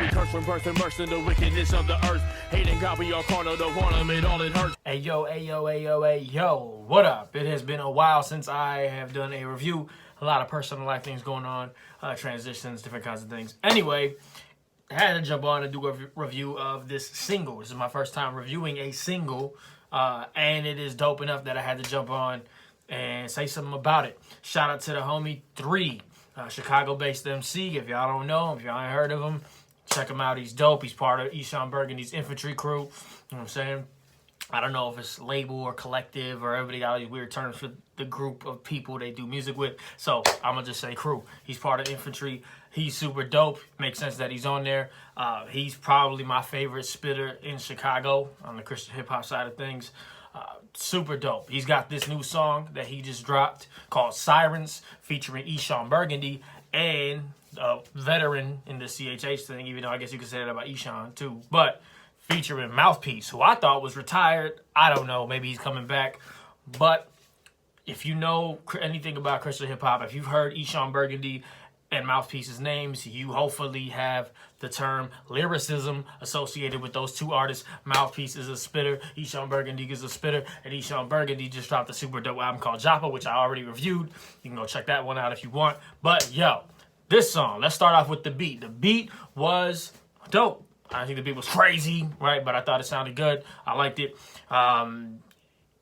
we curse from birth, immersed in the wickedness of the earth. Hating God, we are carnal, don't want him, it all it hurts. Hey yo, hey yo, hey yo, hey yo, what up? It has been a while since I have done a review. A lot of personal life things going on, transitions, different kinds of things. Anyway, I had to jump on and do a review of this single. This is my first time reviewing a single, and it is dope enough that I had to jump on and say something about it. Shout out to the homie Thre, Chicago-based MC. If y'all don't know him, if y'all ain't heard of him, check him out. He's dope. He's part of Eshon Burgundy's infantry crew. You know what I'm saying? I don't know if it's label or collective or everybody got these weird terms for the group of people they do music with. So I'm going to just say crew. He's part of infantry. He's super dope. Makes sense that he's on there. He's probably my favorite spitter in Chicago on the Christian hip-hop side of things. Super dope. He's got this new song that he just dropped called Sirens featuring Eshon Burgundy and a veteran in the CHH thing, even though I guess you could say that about Eshon too. But featuring Mouthpiece, who I thought was retired. I don't know. Maybe he's coming back. But if you know anything about Christian hip-hop, if you've heard Eshon Burgundy and Mouthpiece's names, you hopefully have the term lyricism associated with those two artists. Mouthpiece is a spitter, Eshon Burgundy is a spitter, and Eshon Burgundy just dropped a super dope album called Joppa, which I already reviewed. You can go check that one out if you want. But yo, this song, let's start off with the beat. The beat was dope. I think the beat was crazy, right? But I thought it sounded good. I liked it. And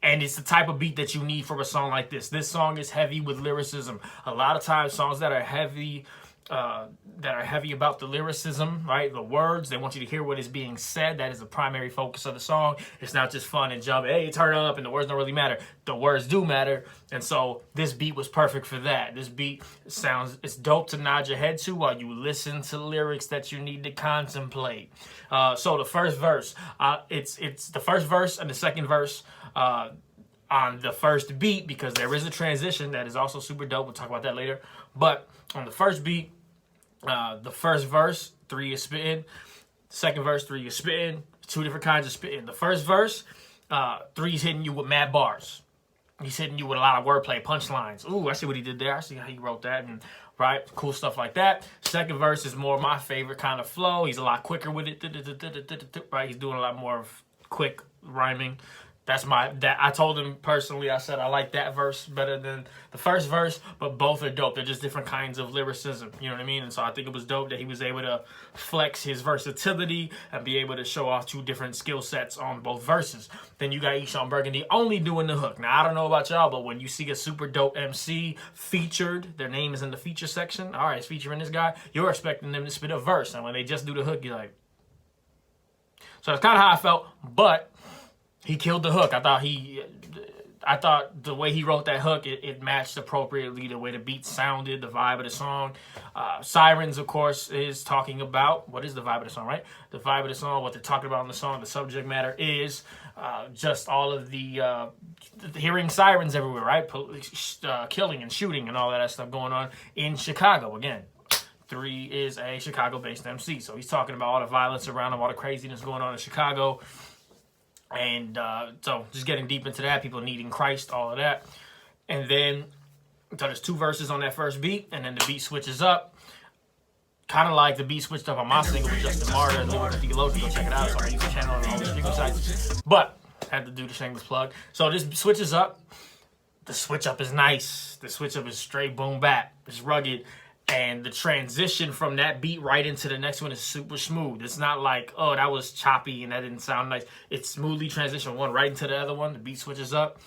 it's the type of beat that you need for a song like this. This song is heavy with lyricism. A lot of times, songs that are heavy about the lyricism, right? The words, they want you to hear what is being said. That is the primary focus of the song. It's not just fun and jump, hey, turn up, and the words don't really matter. The words do matter. And so this beat was perfect for that. This beat it's dope to nod your head to while you listen to lyrics that you need to contemplate. So the first verse, it's the first verse and the second verse on the first beat, because there is a transition that is also super dope. We'll talk about that later. But on the first beat, the first verse, Thre is spitting. Second verse, Thre is spitting. Two different kinds of spitting. The first verse, Thre's hitting you with mad bars. He's hitting you with a lot of wordplay, punchlines. Ooh, I see what he did there. I see how he wrote that, and right, cool stuff like that. Second verse is more my favorite kind of flow. He's a lot quicker with it. Right, he's doing a lot more of quick rhyming. I told him personally, I said I like that verse better than the first verse, but both are dope. They're just different kinds of lyricism, you know what I mean? And so I think it was dope that he was able to flex his versatility and be able to show off two different skill sets on both verses. Then you got Eshon Burgundy only doing the hook. Now, I don't know about y'all, but when you see a super dope MC featured, their name is in the feature section, all right, it's featuring this guy, you're expecting them to spit a verse. And when they just do the hook, you're like... So that's kind of how I felt, but... he killed the hook. I thought the way he wrote that hook, it matched appropriately the way the beat sounded, the vibe of the song. Sirens, of course, is talking about, what is the vibe of the song, right? The vibe of the song, what they're talking about in the song, the subject matter is just all of the hearing sirens everywhere, right? Killing and shooting and all that stuff going on in Chicago. Again, Thre is a Chicago-based MC, so he's talking about all the violence around him, all the craziness going on in Chicago. And so just getting deep into that, people needing Christ, all of that. And then, so there's two verses on that first beat, and then the beat switches up. Kind of like the beat switched up on my single with Justin Martyr and Lyrical Theologian. Go check it out. It's on my YouTube channel and all the streaming sites. But, had to do the shameless plug. So this switches up. The switch up is nice. The switch up is straight boom bap. It's rugged. And the transition from that beat right into the next one is super smooth. It's not like, oh, that was choppy and that didn't sound nice. It's smoothly transition one right into the other one. The beat switches up.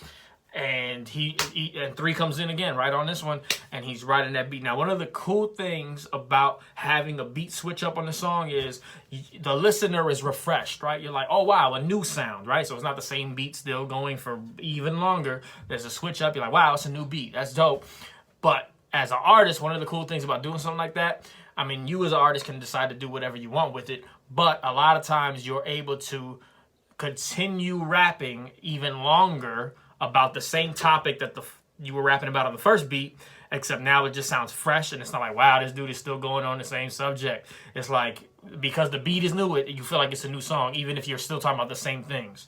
And and Thre comes in again right on this one. And he's riding that beat. Now, one of the cool things about having a beat switch up on the song is the listener is refreshed, right? You're like, oh, wow, a new sound, right? So it's not the same beat still going for even longer. There's a switch up. You're like, wow, it's a new beat. That's dope. But as an artist, one of the cool things about doing something like that, I mean, you as an artist can decide to do whatever you want with it, but a lot of times you're able to continue rapping even longer about the same topic that you were rapping about on the first beat, except now it just sounds fresh, and it's not like, wow, this dude is still going on the same subject. It's like, because the beat is new, you feel like it's a new song, even if you're still talking about the same things.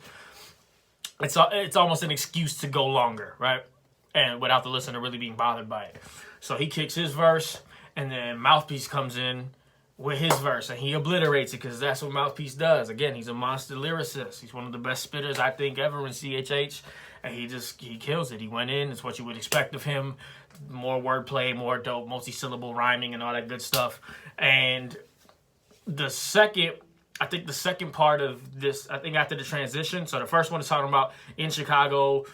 It's almost an excuse to go longer, right? And without the listener really being bothered by it. So he kicks his verse, and then Mouthpiece comes in with his verse, and he obliterates it because that's what Mouthpiece does. Again, he's a monster lyricist. He's one of the best spitters I think ever in CHH, and he kills it. He went in. It's what you would expect of him. More wordplay, more dope, multi-syllable rhyming, and all that good stuff. And the second part of this, I think after the transition, so the first one is talking about in Chicago,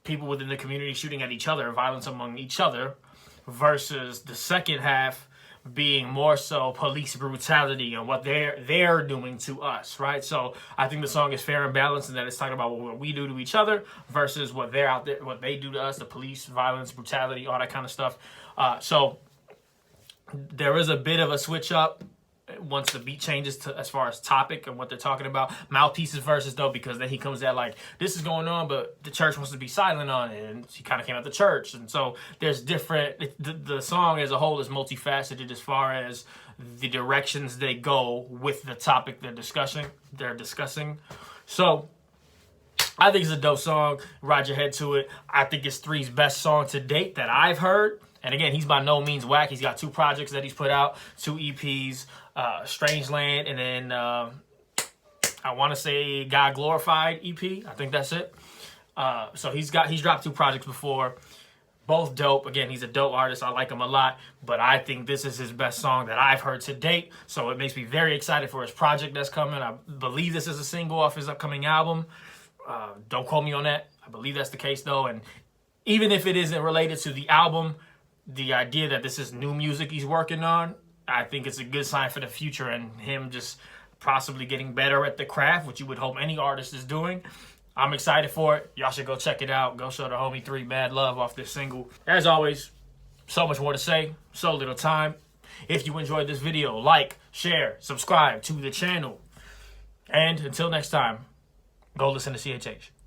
people within the community shooting at each other, violence among each other, versus the second half being more so police brutality and what they're doing to us, right? So I think the song is fair and balanced in that it's talking about what we do to each other versus what they're out there, what they do to us, the police, violence, brutality, all that kind of stuff. So there is a bit of a switch up once the beat changes to as far as topic and what they're talking about. Mouthpiece's verses though, because then he comes at like, this is going on, but the church wants to be silent on it, and he kind of came at the church, and so there's different. The song as a whole is multifaceted as far as the directions they go with the topic they're discussing. So I think it's a dope song. Ride your head to it. I think it's Thre's best song to date that I've heard. And again, he's by no means whack. He's got 2 projects that he's put out, 2 EPs, Strangeland, and then I want to say God Glorified EP. I think that's it. So he's dropped 2 projects before, both dope. Again, he's a dope artist. I like him a lot, but I think this is his best song that I've heard to date. So it makes me very excited for his project that's coming. I believe this is a single off his upcoming album. Don't quote me on that. I believe that's the case though. And even if it isn't related to the album, the idea that this is new music he's working on, I think it's a good sign for the future and him just possibly getting better at the craft, which you would hope any artist is doing. I'm excited for it. Y'all should go check it out. Go show the homie Thre mad love off this single. As always, so much more to say, so little time. If you enjoyed this video, like, share, subscribe to the channel. And until next time, go listen to CHH.